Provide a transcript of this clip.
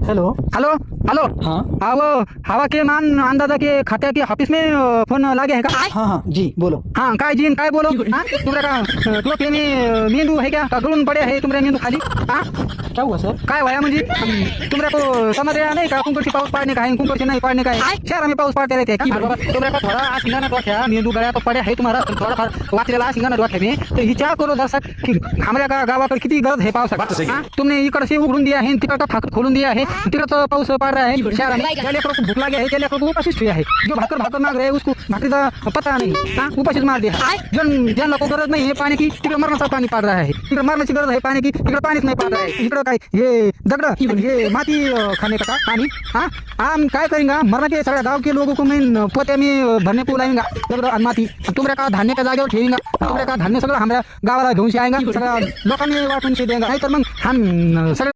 Hello hello hello. हाँ हाँ वो हवा के मान अंदाजा के खात्या के ऑफिस में फोन लागे है का? हाँ हाँ जी बोलो. हाँ काय जीन काय बोलो हाँ तुमरे का डोके में मेंदू है क्या का गळून पड़े है तुमरे मेंदू खाली हाँ क्या हुआ सर? काय व्हाया म्हणजे तुमरे को समझ रहा नहीं का कुंकरची पाऊस पाडणे का है कुंकरची नहीं पाडणे का है शहर में पाऊस पड़ते रहते हैं का तुमरे का थोड़ा आ सिंगाना डोक्या मेंदू गळ्या तो पड़े है तुम्हारा थोड़ा फार वाचलेला सिंगाना डोक्या में तो विचार करो दर्शक की हमारे का गावाकडे किती गरज है पावसाची हाँ तुमने इकडे से उघडून दिया है तिकडे का फाकट खोलून दिया है तिकडे तो पाऊस पड़ रहा है शहर में ज्या लेकरों को भूख लगे है त्या लेकरों को उपाशीच ठेया है जो भाकर भाकर मांग रहे हैं उसको भाकरी का पता नहीं हाँ उपाशीच मार दिया जन ज्या लोगों को गरज नहीं है पानी की तिकडे मरणाचं पाणी पड़ रहा है तिकडे मरणाची गरज है पानी की तिकडे पानीच नहीं पड़ रहा है इकडे काय ये दगड़ ये माटी खाने का पानी हाँ हम काय करेंगे मरना के सारे गांव के लोगों को मैं पोते में भरने को लाएंगा दगड़ और माटी तुमरे का धान्य का जागेवर ठेवेंगा तुमरे का धान्य सगळं हमाऱ्या गावाला घेऊन आएगा सगळ्या लोकांनी वाटून देंगा नाही तर मग हम सगळे